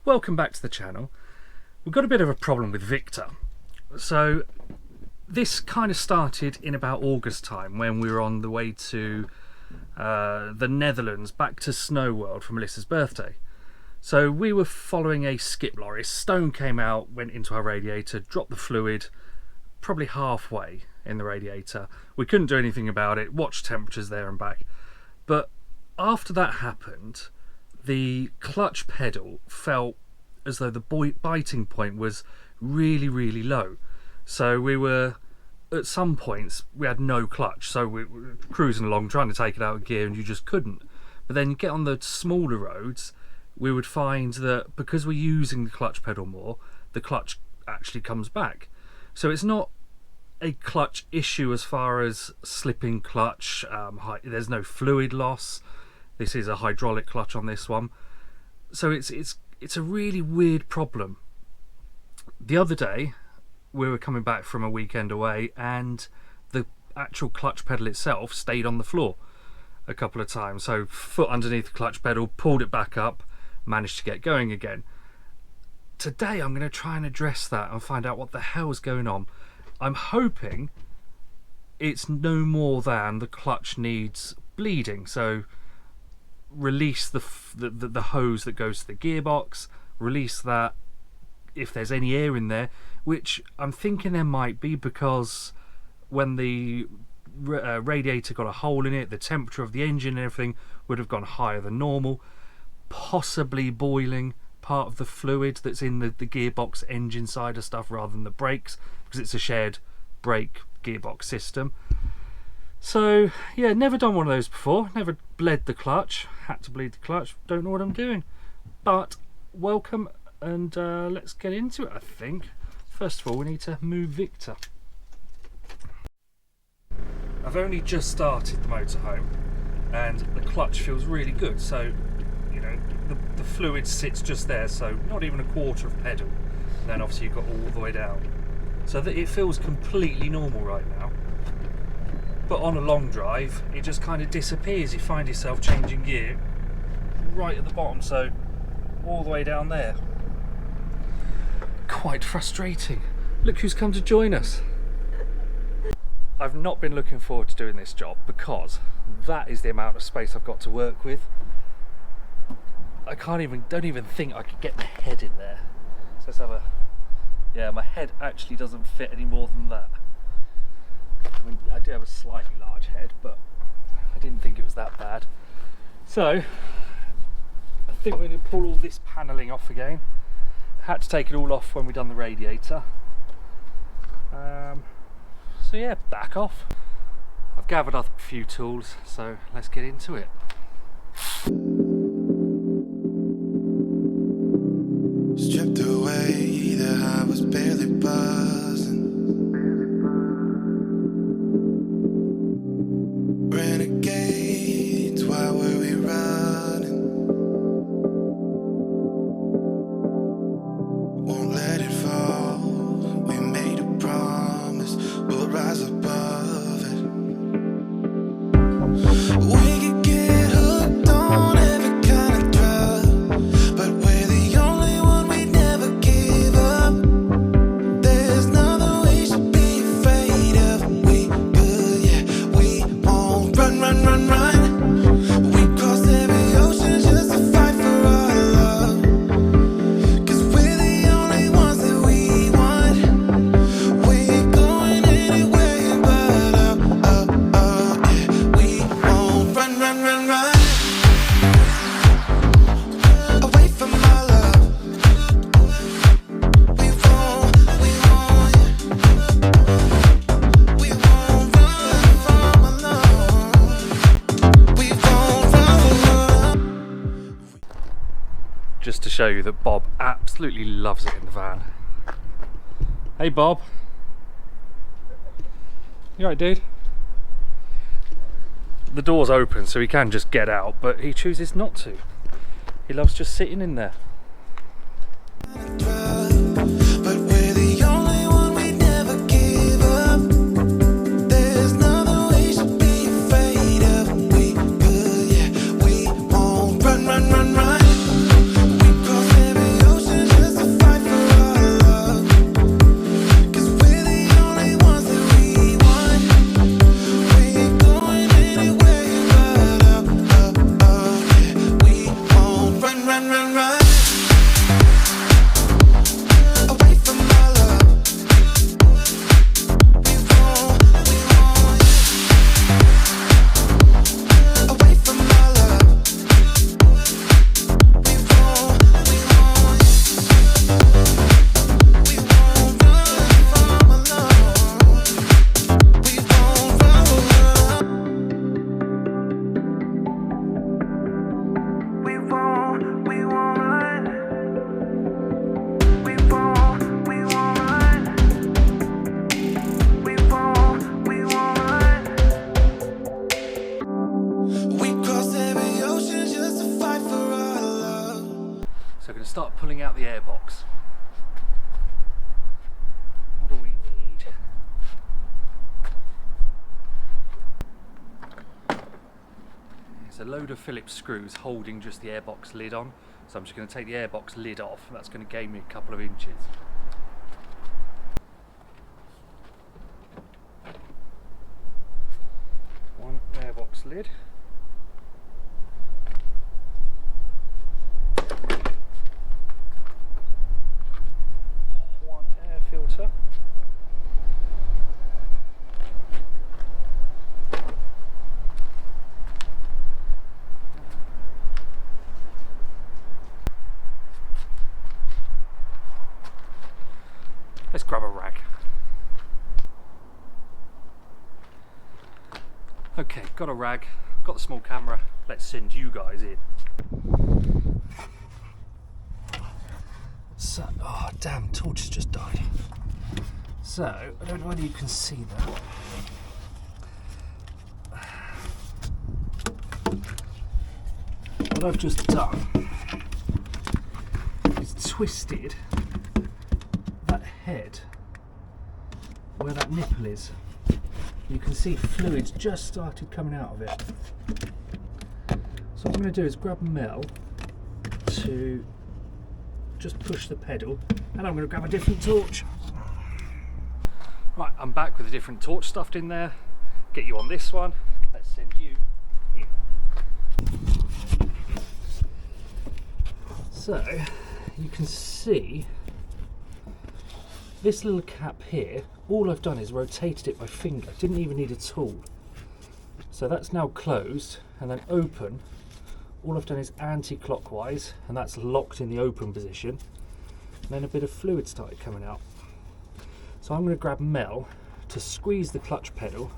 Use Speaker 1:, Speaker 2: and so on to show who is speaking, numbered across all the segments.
Speaker 1: Welcome back to the channel. We've got a bit of a problem with Victor. So this kind of started in about August time when we were on the way to the Netherlands back to Snow World for Melissa's birthday. So we were following a skip lorry. Stone came out, went into our radiator, dropped the fluid probably halfway in the radiator. We couldn't do anything about it, watched temperatures there and back. But after that happened, the clutch pedal felt as though the biting point was really low. So we were, at some points, we had no clutch. So we were cruising along, trying to take it out of gear, and you just couldn't. But then you get on the smaller roads, we would find that because we're using the clutch pedal more, the clutch actually comes back. So it's not a clutch issue as far as slipping clutch. There's no fluid loss. This is a hydraulic clutch on this one. So it's a really weird problem. The other day we were coming back from a weekend away and the actual clutch pedal itself stayed on the floor a couple of times. So foot underneath the clutch pedal, pulled it back up, managed to get going again. Today I'm going to try and address that and find out what the hell's going on. I'm hoping it's no more than the clutch needs bleeding. So release the hose that goes to the gearbox, release that if there's any air in there, which I'm thinking there might be, because when the radiator got a hole in it, the temperature of the engine and everything would have gone higher than normal, possibly boiling part of the fluid that's in the gearbox engine side of stuff rather than the brakes, because it's a shared brake gearbox system. So yeah, never done one of those before, never bled the clutch, had to bleed the clutch, don't know what I'm doing. But welcome, and let's get into it. I think first of all we need to move Victor. I've only just started the motorhome and the clutch feels really good, so you know the fluid sits just there, so not even a quarter of pedal, and then obviously you've got all the way down, so that it feels completely normal right now. But on a long drive it just kind of disappears. You find yourself changing gear right at the bottom, so all the way down there. Quite frustrating. Look who's come to join us. I've not been looking forward to doing this job because that is the amount of space I've got to work with. I don't even think I could get my head in there. So let's have a, yeah, my head actually doesn't fit any more than that. I mean, I do have a slightly large head, but I didn't think it was that bad. So I think we're going to pull all this panelling off again. Had to take it all off when we done the radiator. So yeah, back off. I've gathered up a few tools, so let's get into it.
Speaker 2: Stripped away, the high was barely buzzing. Renegades, why were we running? Won't let it fall. We made a promise, we'll rise above it. We could get hooked on every kind of drug, but we're the only one, we never give up. There's nothing we should be afraid of. We good, yeah, we won't run, run, run, run. We cross every ocean just to fight for our love. 'Cause we're the only ones that we want. We ain't going anywhere but up, yeah. We won't run, run, run, run. Away from our love. We won't, yeah. We won't run from our love. We won't run.
Speaker 1: Just to show you that Bob absolutely loves it in the van. Hey Bob. You alright, dude? The door's open so he can just get out, but he chooses not to. He loves just sitting in there.
Speaker 2: But we're the only one, we never give up. There's nothing we should be afraid of. We good, yeah, we won't run, run, run, run. We cross every ocean. run away from my love. We won't away from my love. We won't run from my love. We won't run. We won't run. We won't run. We won't run. We cross every ocean just to fight for our love.
Speaker 1: So we're going to start pulling out the airbox. What do we need? There's a load of Phillips screws holding just the airbox lid on. So I'm just going to take the airbox lid off. That's going to gain me a couple of inches. One airbox lid. One air filter. Let's grab a rag. Okay, got a rag, got the small camera. Let's send you guys in. So, oh damn, torch has just died. So, I don't know whether you can see that. What I've just done is twisted that head where that nipple is. You can see fluids just started coming out of it. So what I'm going to do is grab Mel to just push the pedal, and I'm going to grab a different torch. Right, I'm back with a different torch stuffed in there. Get you on this one. Let's send you in. So you can see this little cap here, all I've done is rotated it by finger, didn't even need a tool. So that's now closed and then open. All I've done is anti-clockwise, and that's locked in the open position. And then a bit of fluid started coming out. So I'm going to grab Mel to squeeze the clutch pedal.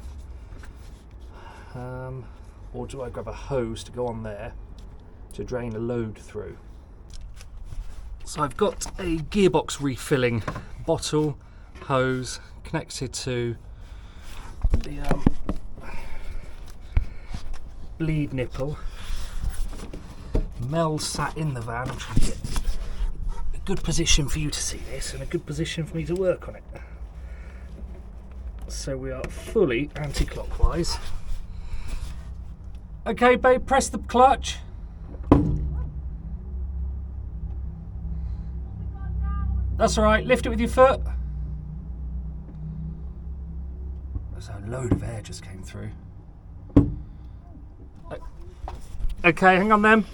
Speaker 1: Or do I grab a hose to go on there to drain the load through? So I've got a gearbox refilling bottle, hose connected to the bleed nipple. Mel sat in the van. I'm trying to get a good position for you to see this and a good position for me to work on it. So we are fully anti-clockwise. Okay, babe, press the clutch. That's all right, lift it with your foot. So a load of air just came through. Okay, hang on then.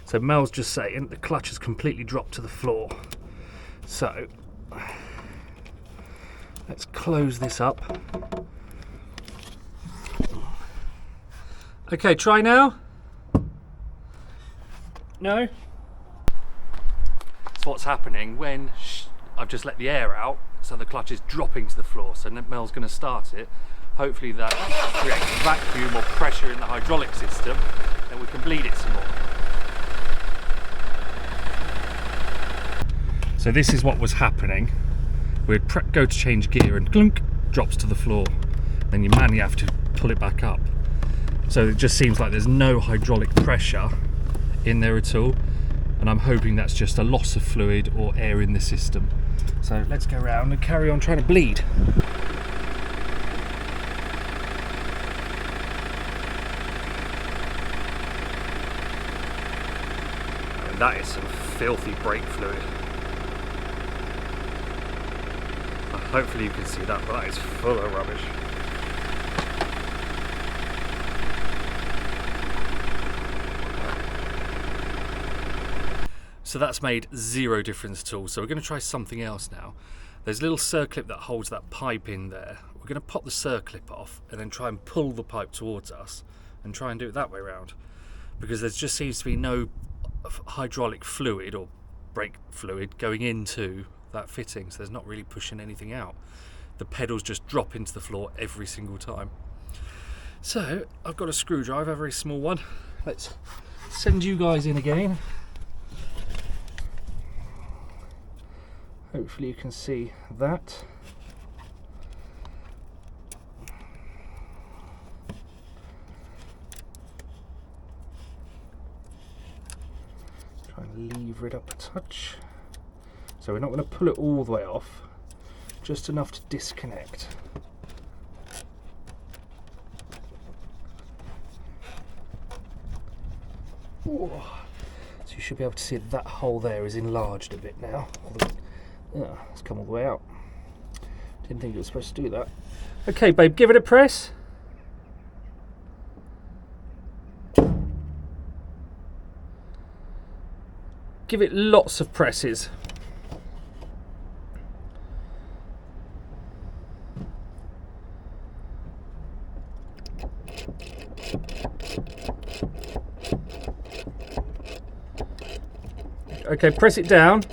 Speaker 1: So Mel's just saying the clutch has completely dropped to the floor. So let's close this up. Okay, try now. No? So what's happening when I've just let the air out, so the clutch is dropping to the floor, so Mel's going to start it. Hopefully that creates vacuum or pressure in the hydraulic system, and we can bleed it some more. So this is what was happening. We'd go to change gear and clunk, drops to the floor. Then you manually have to pull it back up. So it just seems like there's no hydraulic pressure in there at all. And I'm hoping that's just a loss of fluid or air in the system. So let's go around and carry on trying to bleed. I mean, that is some filthy brake fluid. Hopefully you can see that, but that is full of rubbish. So that's made zero difference at all. So we're going to try something else now. There's a little circlip that holds that pipe in there. We're going to pop the circlip off and then try and pull the pipe towards us and try and do it that way around, because there just seems to be no hydraulic fluid or brake fluid going into that fitting, so there's not really pushing anything out. The pedals just drop into the floor every single time. So I've got a screwdriver, a very small one. Let's send you guys in again. Hopefully you can see that. Try and lever it up a touch. So we're not going to pull it all the way off, just enough to disconnect. Ooh. So you should be able to see that hole there is enlarged a bit now. Yeah, it's come all the way out. Didn't think it was supposed to do that. Okay, babe, give it a press. Give it lots of presses. Okay, press it down.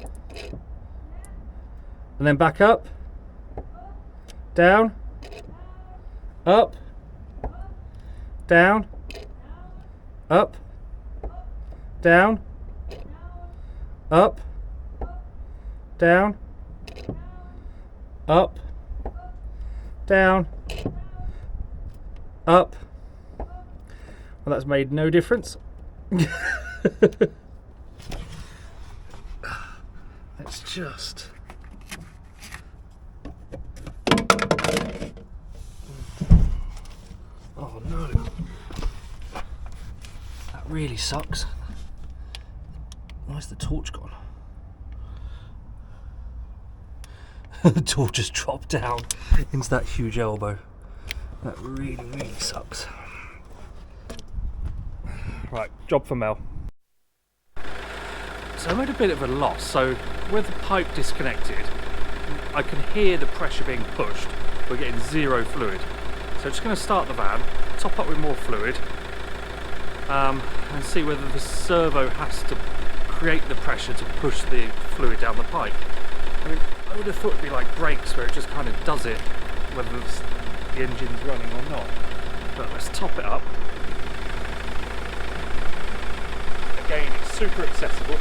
Speaker 1: And then back up, down, up, down, up, down, up, down, up, down, up. Well, that's made no difference. Let's just... Oh no, that really sucks. Where's the torch gone? The torch just dropped down into that huge elbow. That really, really sucks. Right, job for Mel. So I made a bit of a loss. So where the pipe disconnected, I can hear the pressure being pushed. We're getting zero fluid. So I'm just going to start the van, top up with more fluid, and see whether the servo has to create the pressure to push the fluid down the pipe. I mean, I would have thought it'd be like brakes where it just kind of does it, whether the engine's running or not. But let's top it up. Again, it's super accessible.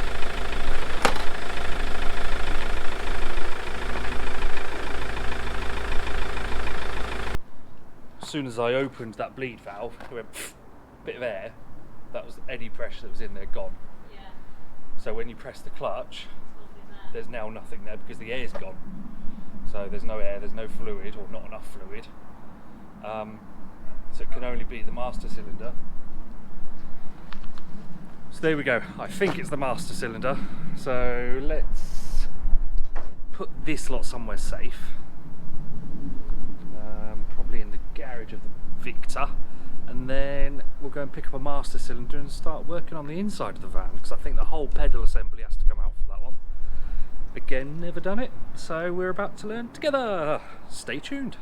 Speaker 1: As soon as I opened that bleed valve, it went pfft, bit of air. That was any pressure that was in there gone. Yeah. So when you press the clutch, there's now nothing there because the air's gone. So there's no air, there's no fluid, or not enough fluid. So it can only be the master cylinder. So there we go. I think it's the master cylinder. So let's put this lot somewhere safe. Probably in the garage of the Victor, and then we'll go and pick up a master cylinder and start working on the inside of the van, because I think the whole pedal assembly has to come out for that one. Again, never done it, so we're about to learn together. Stay tuned.